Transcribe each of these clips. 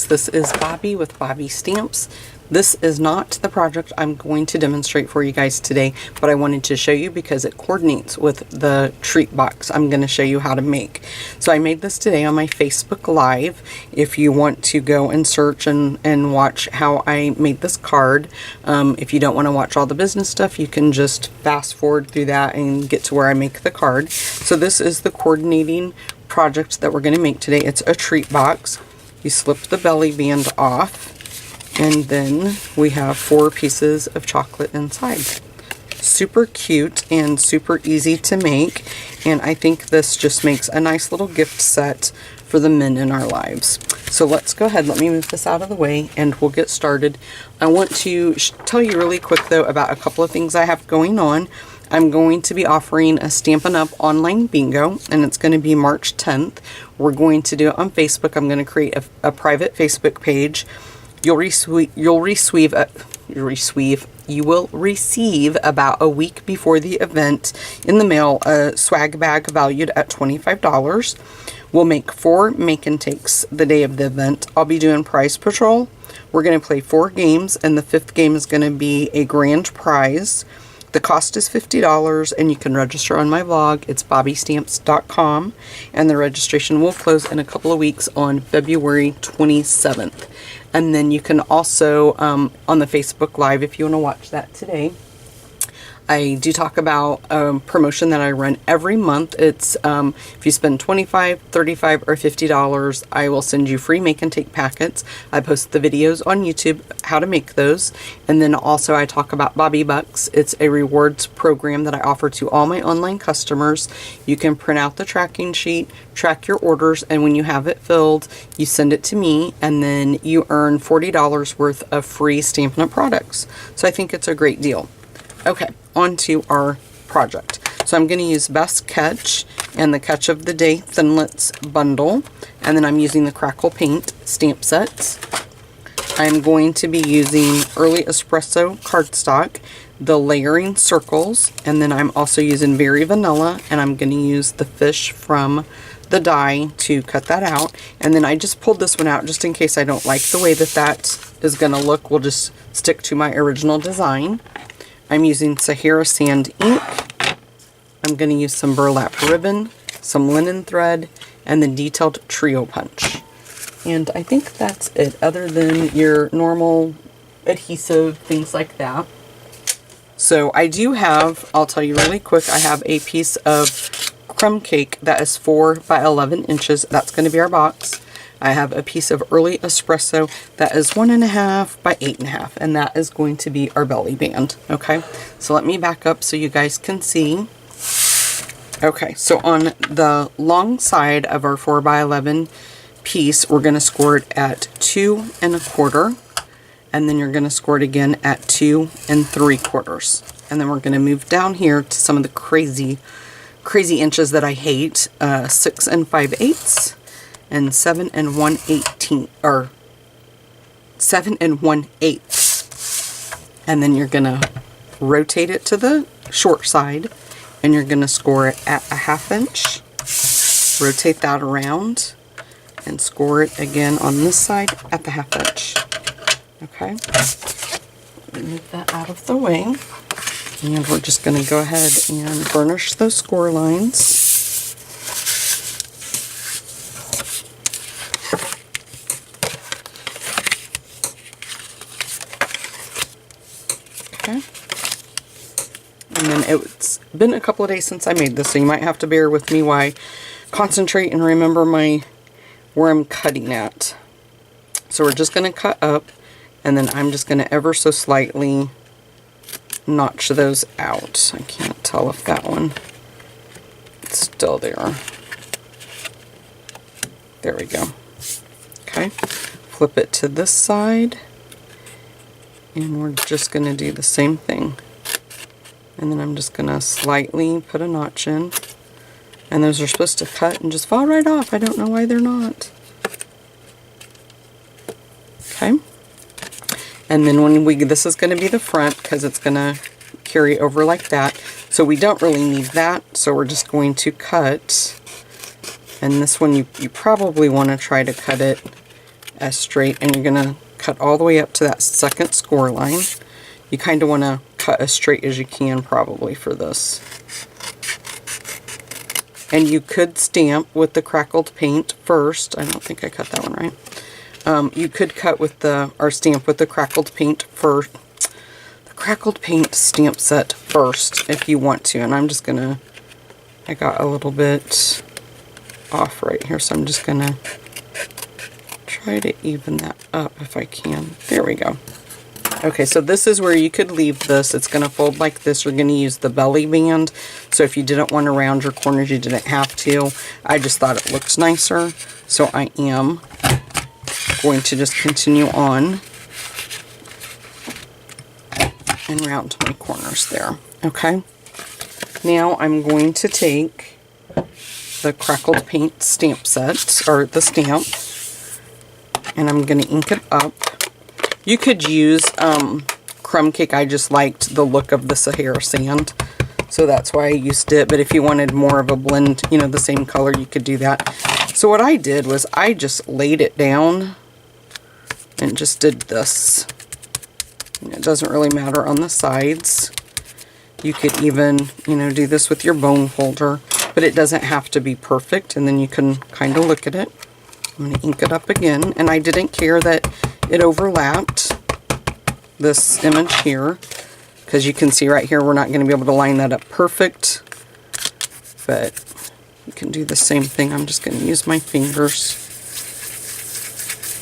guys, this is Bobby with Bobby Stamps. This is not the project I'm going to demonstrate for you guys today, but I wanted to show you because it coordinates with the treat box I'm going to show you how to make. So I made this today on my Facebook Live. If you want to go and search and watch how I made this card, if you don't want to watch all the business stuff, you can just fast forward through that and get to where I make the card. So this is the coordinating project that we're going to make today. It's a treat box. You slip the belly band off, and then we have 4 pieces of chocolate inside. Super cute and super easy to make, and I think this just makes a nice little gift set for the men in our lives. So let's go ahead, let me move this out of the way and we'll get started. I want to tell you really quick though about a couple of things I have going on. I'm going to be offering a Stampin' Up! Online bingo, and it's going to be March 10th. We're going to do it on Facebook. I'm going to create a private Facebook page. You will receive about a week before the event in the mail a swag bag valued at $25. We'll make 4 make and takes the day of the event. I'll be doing prize patrol. We're going to play 4 games, and the 5th game is going to be a grand prize. The cost is $50, and you can register on my blog. It's bobbystamps.com, and the registration will close in a couple of weeks on February 27th. And then you can also, on the Facebook Live, if you want to watch that today, I do talk about a promotion that I run every month. It's if you spend $25, $35, or $50, I will send you free make and take packets. I post the videos on YouTube, how to make those. And then also I talk about Bobby Bucks. It's a rewards program that I offer to all my online customers. You can print out the tracking sheet, track your orders, and when you have it filled, you send it to me, and then you earn $40 worth of free Stampin' Up! Products. So I think it's a great deal. Okay, on to our project. So I'm going to use Best Catch and the Catch of the Day Thinlits bundle, and then I'm using the Crackle Paint stamp sets. I'm going to be using Early Espresso cardstock, the layering circles, and then I'm also using Very Vanilla, and I'm going to use the fish from the die to cut that out. And then I just pulled this one out just in case I don't like the way that is going to look. We'll just stick to my original design. I'm using Sahara Sand ink. I'm going to use some burlap ribbon, some linen thread, and the detailed trio punch. And I think that's it, other than your normal adhesive, things like that. So I do have, I'll tell you really quick, I have a piece of crumb cake that is 4 by 11 inches. That's going to be our box. I have a piece of Early Espresso that is 1.5 by 8.5, and that is going to be our belly band. Okay, so let me back up so you guys can see. Okay, so on the long side of our 4 by 11 piece, we're going to score it at 2 1/4, and then you're going to score it again at 2 3/4, and then we're going to move down here to some of the crazy inches that I hate. 6 5/8. And 7 1/18, or 7 1/8. And then you're gonna rotate it to the short side, and you're gonna score it at a 1/2 inch. Rotate that around, and score it again on this side at the 1/2 inch. Okay. Let me move that out of the way, and we're just gonna go ahead and burnish those score lines. Okay. And then it's been a couple of days since I made this, so you might have to bear with me while I concentrate and remember where I'm cutting at. So we're just going to cut up, and then I'm just going to ever so slightly notch those out. I can't tell if that one is still there. There we go. Okay. Flip it to this side. And we're just going to do the same thing. And then I'm just going to slightly put a notch in. And those are supposed to cut and just fall right off. I don't know why they're not. Okay. And then this is going to be the front because it's going to carry over like that. So we don't really need that. So we're just going to cut. And this one you probably want to try to cut it as straight, and you're going to cut all the way up to that second score line. You kind of want to cut as straight as you can probably for this. And you could stamp with the crackled paint first. I don't think I cut that one right. You could cut with the, or stamp with the crackled paint first. The crackled paint stamp set first if you want to. And I'm just going to, I got a little bit off right here, so I'm just going to try to even that up if I can. There we go. Okay, so this is where you could leave this. It's going to fold like this. You're going to use the belly band. So if you didn't want to round your corners, you didn't have to. I just thought it looked nicer. So I am going to just continue on and round my corners there. Okay. Now I'm going to take the crackled paint stamp set, or the stamp, and I'm going to ink it up. You could use crumb cake. I just liked the look of the Sahara sand, so that's why I used it. But if you wanted more of a blend, you know, the same color, you could do that. So what I did was I just laid it down and just did this. And it doesn't really matter on the sides. You could even, you know, do this with your bone folder, but it doesn't have to be perfect. And then you can kind of look at it. I'm going to ink it up again, and I didn't care that it overlapped this image here, because you can see right here we're not going to be able to line that up perfect, but you can do the same thing. I'm just going to use my fingers,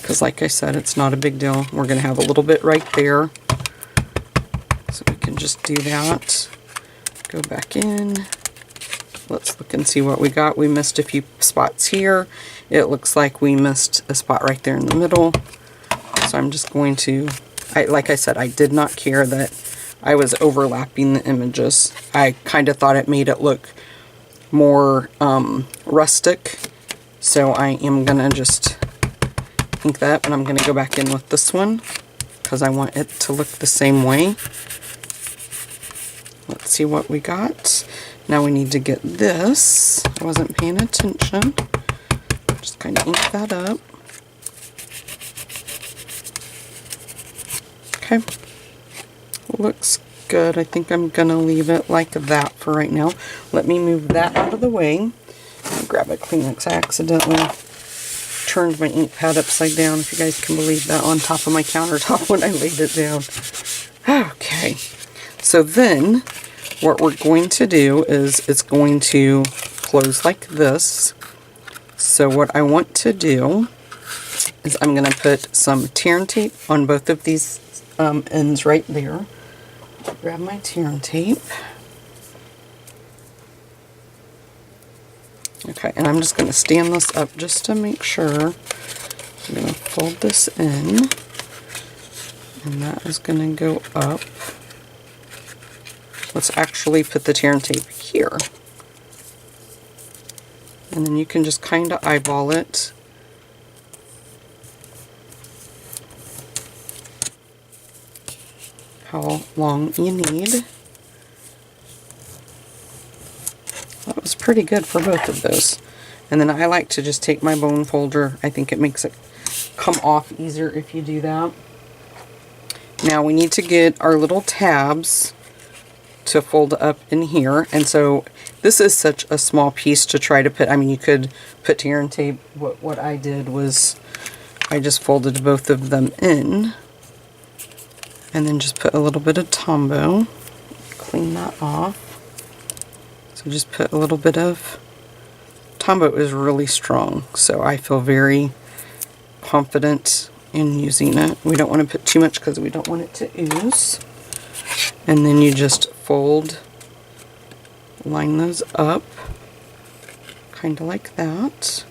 because like I said, it's not a big deal. We're going to have a little bit right there, so we can just do that. Go back in. Let's look and see what we got. We missed a few spots here. It looks like we missed a spot right there in the middle. So I'm just going to, like I said, I did not care that I was overlapping the images. I kind of thought it made it look more rustic. So I am going to just ink that up, and I'm going to go back in with this one because I want it to look the same way. Let's see what we got. Now we need to get this. I wasn't paying attention. Just kind of ink that up. Okay. Looks good. I think I'm going to leave it like that for right now. Let me move that out of the way. I'll grab a Kleenex. I accidentally turned my ink pad upside down, if you guys can believe that, on top of my countertop when I laid it down. Okay. So then what we're going to do is it's going to close like this. So what I want to do is I'm going to put some tear and tape on both of these ends right there. Grab my tear and tape. Okay, and I'm just going to stand this up just to make sure. I'm going to fold this in, and that is going to go up. Let's actually put the tear and tape here. And then you can just kind of eyeball it. How long you need. That was pretty good for both of those. And then I like to just take my bone folder. I think it makes it come off easier if you do that. Now we need to get our little tabs to fold up in here, and so this is such a small piece to try to put. I mean, you could put tear and tape. What I did was I just folded both of them in, and then just put a little bit of Tombow. Clean that off. So just put a little bit of Tombow. Is really strong, so I feel very confident in using it. We don't want to put too much because we don't want it to ooze. And then you just fold, line those up, kind of like that.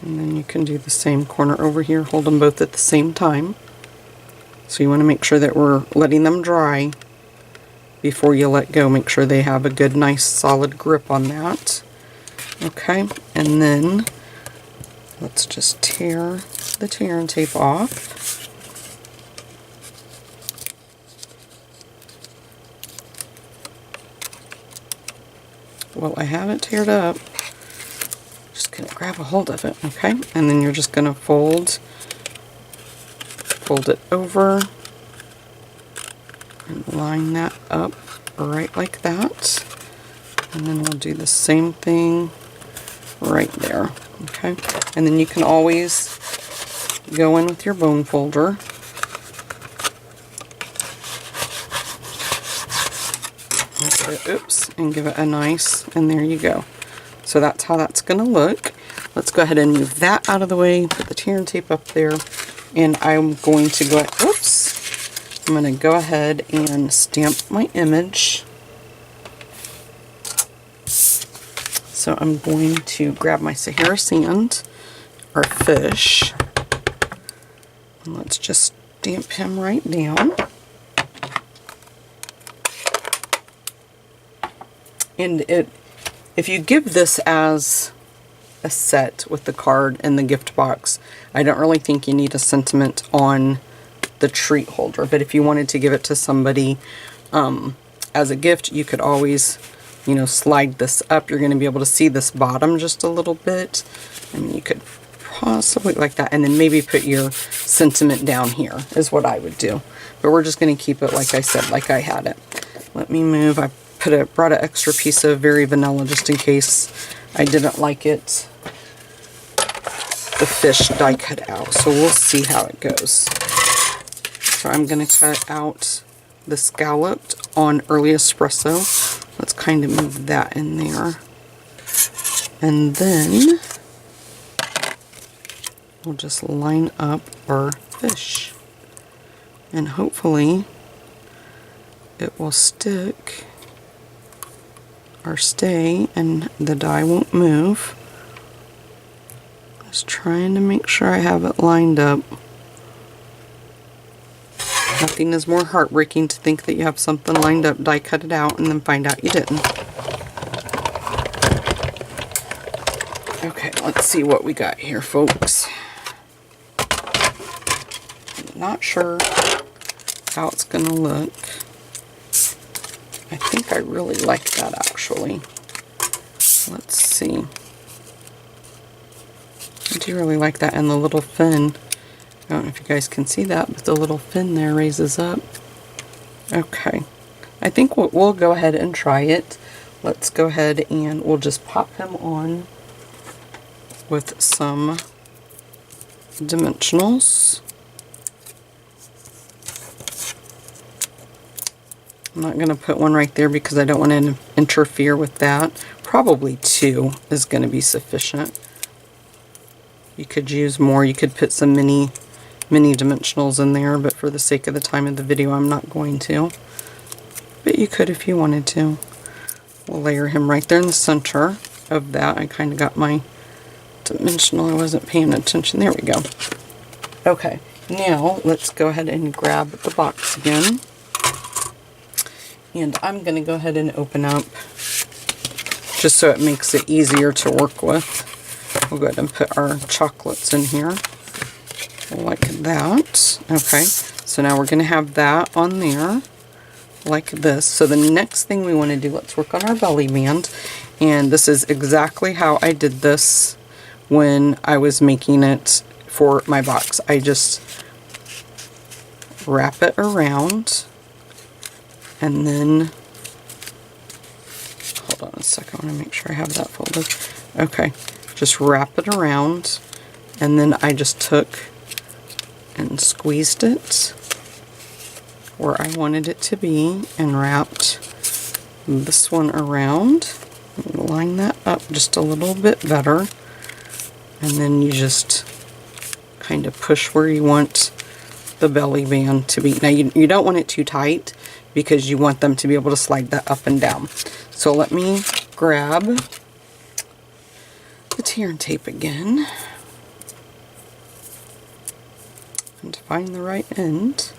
And then you can do the same corner over here, hold them both at the same time. So you want to make sure that we're letting them dry before you let go. Make sure they have a good, nice, solid grip on that. Okay, and then let's just tear the tear and tape off. Well, I have it teared up. Just gonna grab a hold of it, okay? And then you're just gonna fold fold it over and line that up right like that. And then we'll do the same thing right there. Okay, and then you can always go in with your bone folder. Oops, and give it a nice, and there you go. So that's how that's going to look. Let's go ahead and move that out of the way, put the tear and tape up there, and I'm going to go, oops, I'm going to go ahead and stamp my image. So I'm going to grab my Sahara sand, our fish, and let's just stamp him right down. And if you give this as a set with the card and the gift box, I don't really think you need a sentiment on the treat holder. But if you wanted to give it to somebody as a gift, you could always, you know, slide this up. You're going to be able to see this bottom just a little bit. And you could possibly like that. And then maybe put your sentiment down here is what I would do. But we're just going to keep it like I said, like I had it. Let me move. I brought an extra piece of Very Vanilla just in case I didn't like it, the fish die cut out. So we'll see how it goes. So I'm going to cut out the scalloped on early espresso. Let's kind of move that in there. And then we'll just line up our fish. And hopefully it will stick or stay and the die won't move. Just trying to make sure I have it lined up. Nothing is more heartbreaking to think that you have something lined up, die cut it out, and then find out you didn't. Okay, let's see what we got here, folks. I'm not sure how it's gonna look. I think I really like that actually. Let's see. I do really like that, and the little fin. I don't know if you guys can see that, but the little fin there raises up. Okay. I think we'll go ahead and try it. Let's go ahead and we'll just pop him on with some dimensionals. I'm not going to put one right there because I don't want to interfere with that. Probably 2 is going to be sufficient. You could use more. You could put some mini dimensionals in there, but for the sake of the time of the video, I'm not going to. But you could if you wanted to. We'll layer him right there in the center of that. I kind of got my dimensional. I wasn't paying attention. There we go. Okay, now let's go ahead and grab the box again. And I'm going to go ahead and open up just so it makes it easier to work with. We'll go ahead and put our chocolates in here like that. Okay, so now we're going to have that on there like this. So the next thing we want to do, let's work on our belly band. And this is exactly how I did this when I was making it for my box. I just wrap it around. And then, hold on a second, I want to make sure I have that folded. Okay, just wrap it around, and then I just took and squeezed it where I wanted it to be, and wrapped this one around. Line that up just a little bit better, and then you just kind of push where you want the belly band to be. Now you don't want it too tight, because you want them to be able to slide that up and down. So let me grab the tear and tape again and find the right end.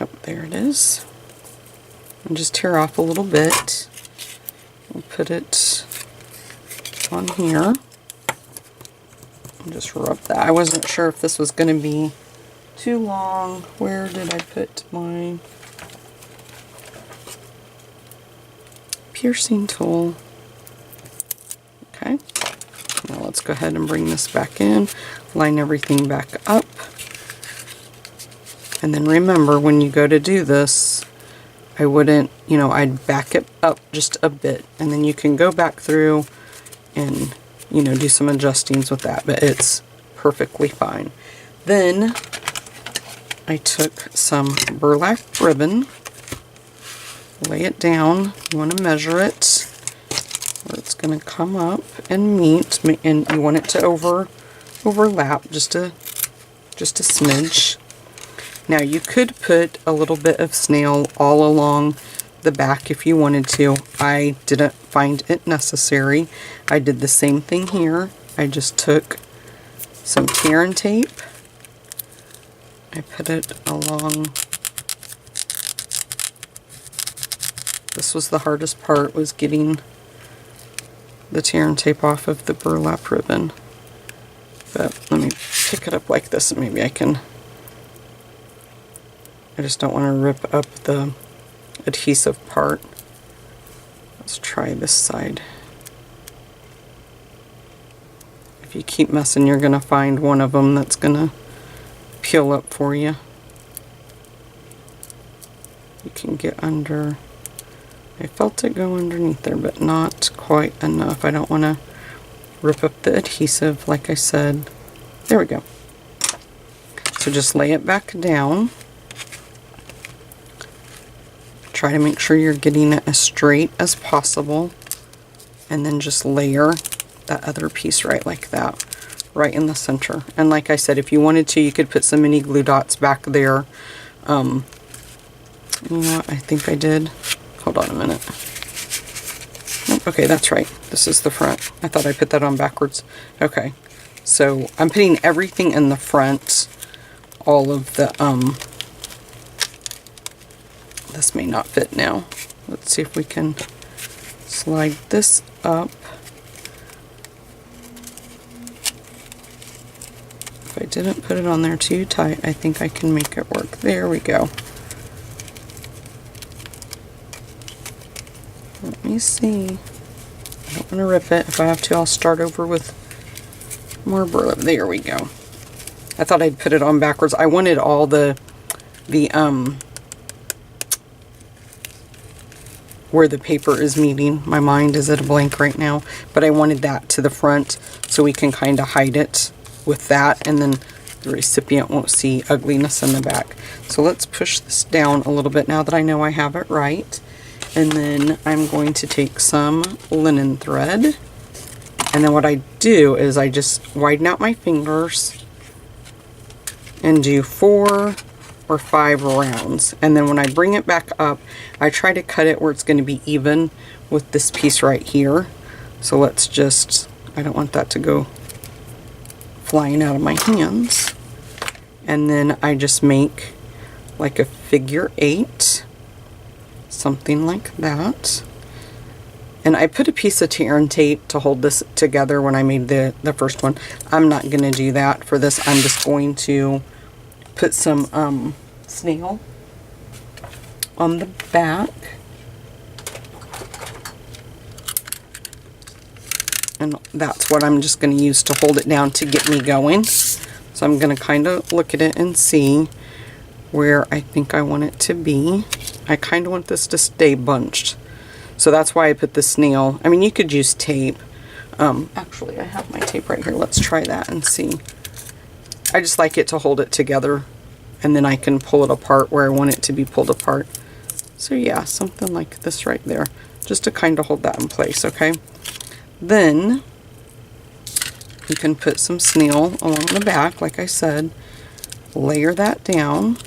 Oh, there it is. And just tear off a little bit. We'll put it on here. And just rub that. I wasn't sure if this was going to be too long. Where did I put my piercing tool? Okay, now let's let's go ahead and bring this back in, line everything back up. And then remember, when you go to do this, I wouldn't, you know, I'd back it up just a bit, and then you can go back through and, you know, do some adjustings with that, but it's perfectly fine. Then I took some burlap ribbon, lay it down. You want to measure it where it's going to come up and meet, and you want it to overlap just a smidge. Now you could put a little bit of snail all along the back if you wanted to. I didn't find it necessary. I did the same thing here. I just took some tear and tape. I put it along. This was the hardest part, was getting the tear and tape off of the burlap ribbon. But let me pick it up like this and maybe I can. I just don't want to rip up the adhesive part. Let's try this side. If you keep messing, you're going to find one of them that's going to peel up for you. You can get under. I felt it go underneath there, but not quite enough. I don't want to rip up the adhesive, like I said. There we go. So just lay it back down. Try to make sure you're getting it as straight as possible, and then just layer that other piece right like that, right in the center. And like I said, if you wanted to, you could put some mini glue dots back there. You know what, I think I did. Hold on a minute. Nope, okay, that's right. This is the front. I thought I put that on backwards. Okay, so I'm putting everything in the front. All of the, this may not fit now. Let's see if we can slide this up. If I didn't put it on there too tight, I think I can make it work. There we go. Let me see. I don't want to rip it. If I have to, I'll start over with more burlap. There we go. I thought I'd put it on backwards. I wanted all the where the paper is meeting. My mind is at a blank right now, but I wanted that to the front so we can kind of hide it with that, and then the recipient won't see ugliness in the back. So let's push this down a little bit now that I know I have it right. And then I'm going to take some linen thread, and then what I do is I just widen out my fingers and do 4 or 5 rounds, and then when I bring it back up, I try to cut it where it's going to be even with this piece right here. So let's just, I don't want that to go flying out of my hands. And then I just make like a figure 8, something like that. And I put a piece of tear and tape to hold this together when I made the first one. I'm not going to do that for this. I'm just going to put some snail on the back. And that's what I'm just going to use to hold it down to get me going. So I'm going to kind of look at it and see where I think I want it to be. I kind of want this to stay bunched. So that's why I put the snail. I mean, you could use tape. Actually, I have my tape right here. Let's try that and see. I just like it to hold it together, and then I can pull it apart where I want it to be pulled apart. So yeah, something like this right there, just to kind of hold that in place, okay? Then you can put some snail along the back, like I said, layer that down,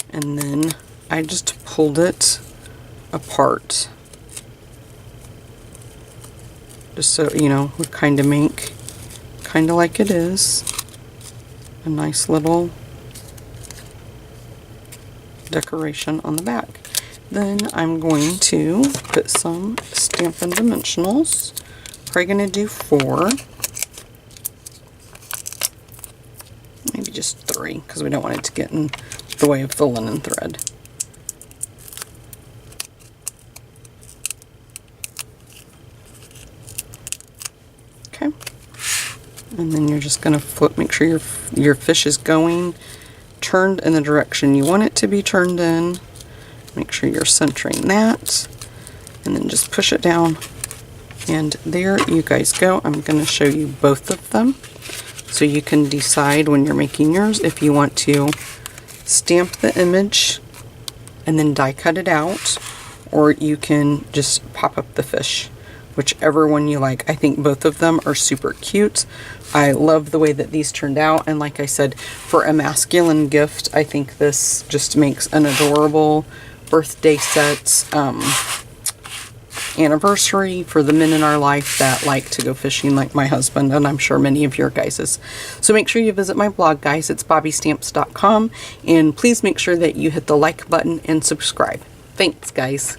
and then I just pulled it apart. Just so, you know, we kind of make, kind of like it is, a nice little decoration on the back. Then I'm going to put some Stampin' Dimensionals. Probably going to do 4. Maybe just 3, because we don't want it to get in the way of the linen thread. Okay, And then you're just going to flip, make sure your fish is going turned in the direction you want it to be turned in. Make sure you're centering that. And then just push it down. And there you guys go. I'm going to show you both of them, so you can decide when you're making yours if you want to stamp the image and then die cut it out, or you can just pop up the fish, whichever one you like. I think both of them are super cute. I love the way that these turned out, and like I said, for a masculine gift, I think this just makes an adorable birthday set, anniversary for the men in our life that like to go fishing like my husband, and I'm sure many of your guys's. So make sure you visit my blog, guys. It's bobbystamps.com, and please make sure that you hit the like button and subscribe. Thanks, guys.